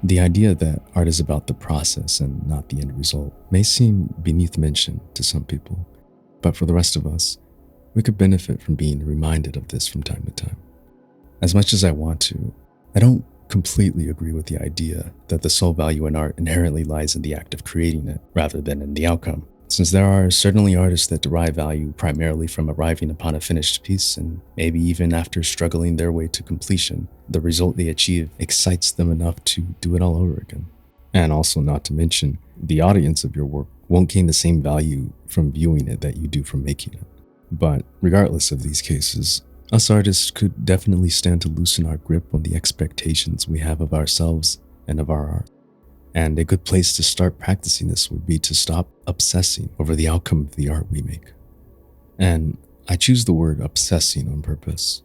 The idea that art is about the process and not the end result may seem beneath mention to some people, but for the rest of us, we could benefit from being reminded of this from time to time. As much as I want to, I don't completely agree with the idea that the sole value in art inherently lies in the act of creating it rather than in the outcome. Since there are certainly artists that derive value primarily from arriving upon a finished piece, and maybe even after struggling their way to completion, the result they achieve excites them enough to do it all over again. And also, not to mention, the audience of your work won't gain the same value from viewing it that you do from making it. But regardless of these cases, us artists could definitely stand to loosen our grip on the expectations we have of ourselves and of our art. And a good place to start practicing this would be to stop obsessing over the outcome of the art we make. And I choose the word obsessing on purpose.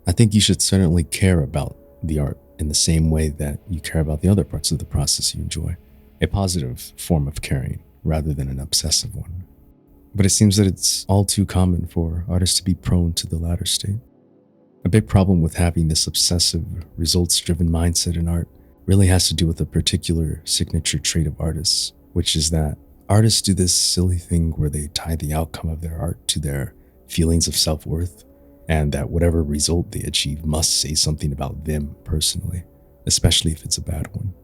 I think you should certainly care about the art in the same way that you care about the other parts of the process you enjoy. A positive form of caring rather than an obsessive one. But it seems that it's all too common for artists to be prone to the latter state. A big problem with having this obsessive, results-driven mindset in art really has to do with a particular signature trait of artists, which is that artists do this silly thing where they tie the outcome of their art to their feelings of self-worth, and that whatever result they achieve must say something about them personally, especially if it's a bad one.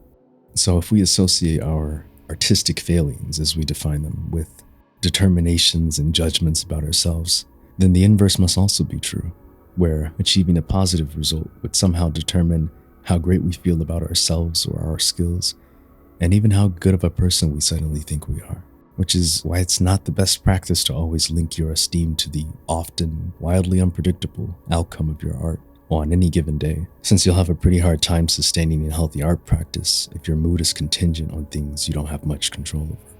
So if we associate our artistic failings, as we define them, with determinations and judgments about ourselves, then the inverse must also be true, where achieving a positive result would somehow determine how great we feel about ourselves or our skills, and even how good of a person we suddenly think we are. Which is why it's not the best practice to always link your esteem to the often wildly unpredictable outcome of your art on any given day, since you'll have a pretty hard time sustaining a healthy art practice if your mood is contingent on things you don't have much control over.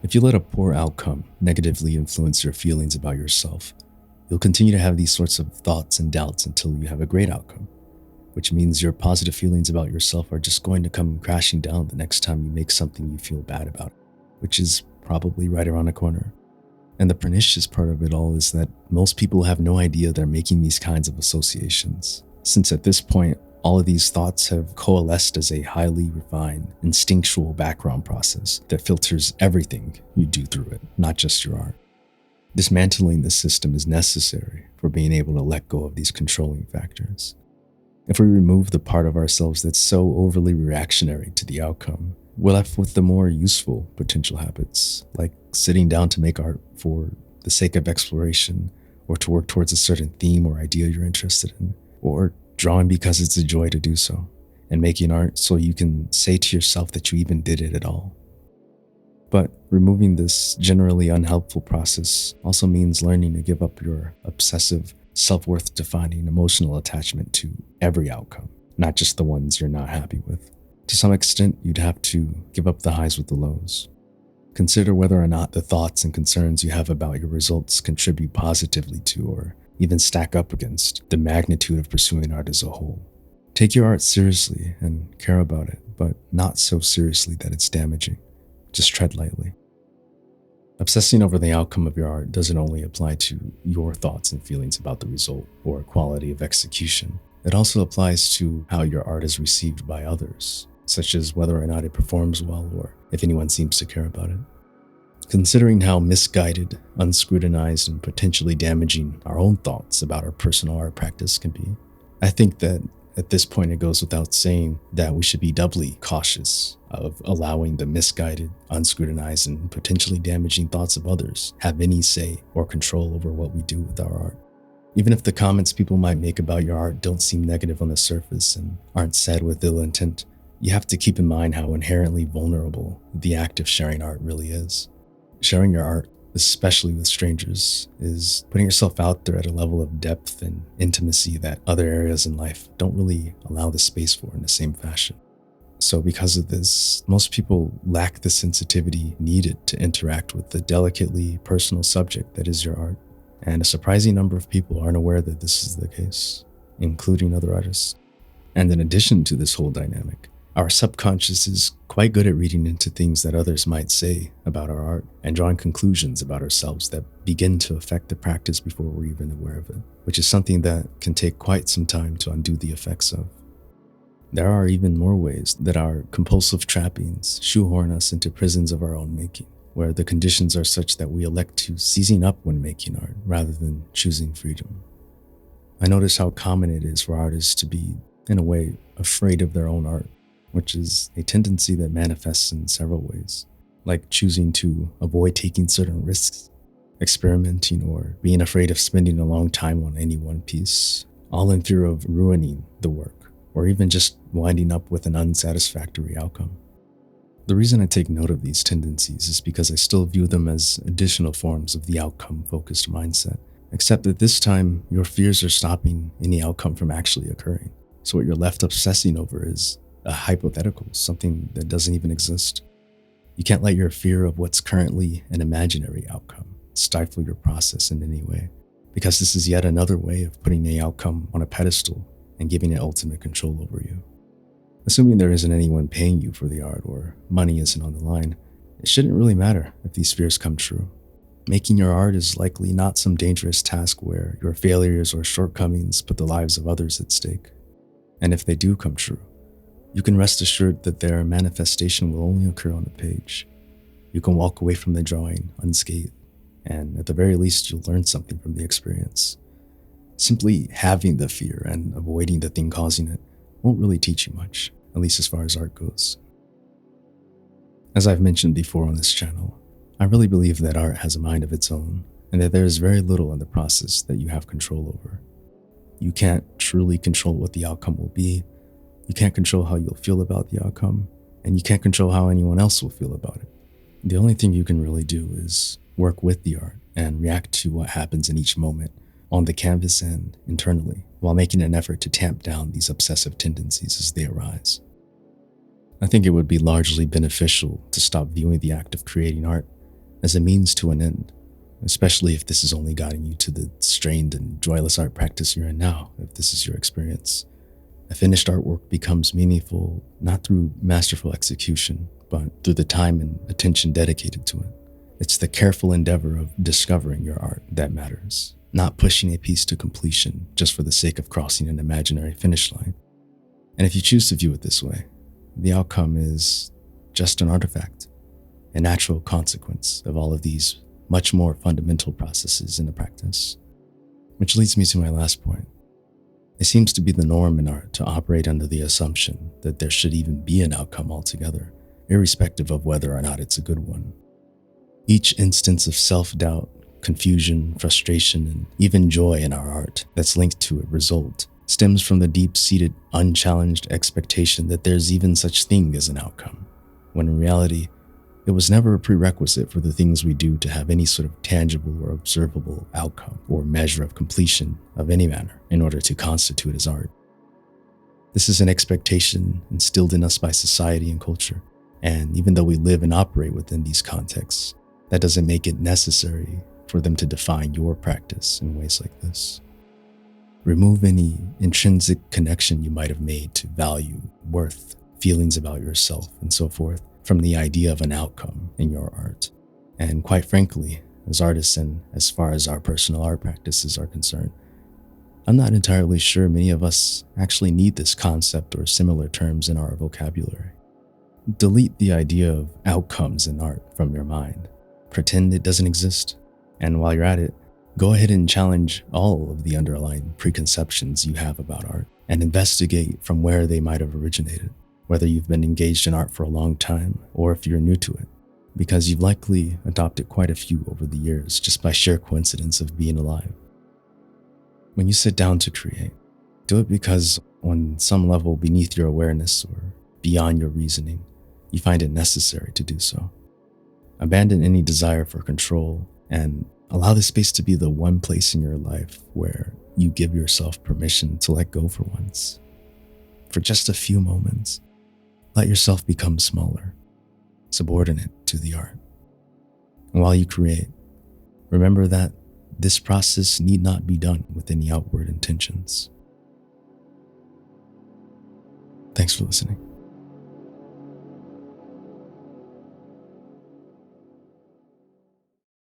If you let a poor outcome negatively influence your feelings about yourself, you'll continue to have these sorts of thoughts and doubts until you have a great outcome, which means your positive feelings about yourself are just going to come crashing down the next time you make something you feel bad about, which is probably right around the corner. And the pernicious part of it all is that most people have no idea they're making these kinds of associations, since at this point, all of these thoughts have coalesced as a highly refined, instinctual background process that filters everything you do through it, not just your art. Dismantling this system is necessary for being able to let go of these controlling factors. If we remove the part of ourselves that's so overly reactionary to the outcome, we're left with the more useful potential habits, like sitting down to make art for the sake of exploration, or to work towards a certain theme or idea you're interested in, or drawing because it's a joy to do so, and making art so you can say to yourself that you even did it at all. But removing this generally unhelpful process also means learning to give up your obsessive, self-worth defining emotional attachment to every outcome, not just the ones you're not happy with. To some extent, you'd have to give up the highs with the lows. Consider whether or not the thoughts and concerns you have about your results contribute positively to, or even stack up against, the magnitude of pursuing art as a whole. Take your art seriously and care about it, but not so seriously that it's damaging. Just tread lightly. Obsessing over the outcome of your art doesn't only apply to your thoughts and feelings about the result or quality of execution. It also applies to how your art is received by others, such as whether or not it performs well or if anyone seems to care about it. Considering how misguided, unscrutinized, and potentially damaging our own thoughts about our personal art practice can be, I think that at this point it goes without saying that we should be doubly cautious of allowing the misguided, unscrutinized, and potentially damaging thoughts of others have any say or control over what we do with our art. Even if the comments people might make about your art don't seem negative on the surface and aren't said with ill intent, you have to keep in mind how inherently vulnerable the act of sharing art really is. Sharing your art, especially with strangers, is putting yourself out there at a level of depth and intimacy that other areas in life don't really allow the space for in the same fashion. So because of this, most people lack the sensitivity needed to interact with the delicately personal subject that is your art. And a surprising number of people aren't aware that this is the case, including other artists. And in addition to this whole dynamic, our subconscious is quite good at reading into things that others might say about our art and drawing conclusions about ourselves that begin to affect the practice before we're even aware of it, which is something that can take quite some time to undo the effects of. There are even more ways that our compulsive trappings shoehorn us into prisons of our own making, where the conditions are such that we elect to seizing up when making art rather than choosing freedom. I notice how common it is for artists to be, in a way, afraid of their own art, which is a tendency that manifests in several ways, like choosing to avoid taking certain risks, experimenting, or being afraid of spending a long time on any one piece, all in fear of ruining the work, or even just winding up with an unsatisfactory outcome. The reason I take note of these tendencies is because I still view them as additional forms of the outcome-focused mindset, except that this time your fears are stopping any outcome from actually occurring. So what you're left obsessing over is a hypothetical, something that doesn't even exist. You can't let your fear of what's currently an imaginary outcome stifle your process in any way, because this is yet another way of putting the outcome on a pedestal and giving it ultimate control over you. Assuming there isn't anyone paying you for the art or money isn't on the line, it shouldn't really matter if these fears come true. Making your art is likely not some dangerous task where your failures or shortcomings put the lives of others at stake. And if they do come true, you can rest assured that their manifestation will only occur on the page. You can walk away from the drawing unscathed, and at the very least, you'll learn something from the experience. Simply having the fear and avoiding the thing causing it won't really teach you much, at least as far as art goes. As I've mentioned before on this channel, I really believe that art has a mind of its own, and that there is very little in the process that you have control over. You can't truly control what the outcome will be, you can't control how you'll feel about the outcome, and you can't control how anyone else will feel about it. The only thing you can really do is work with the art and react to what happens in each moment on the canvas and internally, while making an effort to tamp down these obsessive tendencies as they arise. I think it would be largely beneficial to stop viewing the act of creating art as a means to an end, especially if this is only guiding you to the strained and joyless art practice you're in now, if this is your experience. A finished artwork becomes meaningful not through masterful execution, but through the time and attention dedicated to it. It's the careful endeavor of discovering your art that matters, not pushing a piece to completion just for the sake of crossing an imaginary finish line. And if you choose to view it this way, the outcome is just an artifact, a natural consequence of all of these much more fundamental processes in the practice. Which leads me to my last point. It seems to be the norm in art to operate under the assumption that there should even be an outcome altogether, irrespective of whether or not it's a good one. Each instance of self-doubt, confusion, frustration, and even joy in our art that's linked to a result stems from the deep-seated, unchallenged expectation that there's even such thing as an outcome, when in reality, it was never a prerequisite for the things we do to have any sort of tangible or observable outcome or measure of completion of any manner in order to constitute as art. This is an expectation instilled in us by society and culture, and even though we live and operate within these contexts, that doesn't make it necessary for them to define your practice in ways like this. Remove any intrinsic connection you might have made to value, worth, feelings about yourself, and so forth from the idea of an outcome in your art. And quite frankly, as artists and as far as our personal art practices are concerned, I'm not entirely sure many of us actually need this concept or similar terms in our vocabulary. Delete the idea of outcomes in art from your mind. Pretend it doesn't exist. And while you're at it, go ahead and challenge all of the underlying preconceptions you have about art and investigate from where they might have originated, whether you've been engaged in art for a long time or if you're new to it, because you've likely adopted quite a few over the years just by sheer coincidence of being alive. When you sit down to create, do it because on some level beneath your awareness or beyond your reasoning, you find it necessary to do so. Abandon any desire for control and allow the space to be the one place in your life where you give yourself permission to let go for once. For just a few moments, let yourself become smaller, subordinate to the art. And while you create, remember that this process need not be done with any outward intentions. Thanks for listening.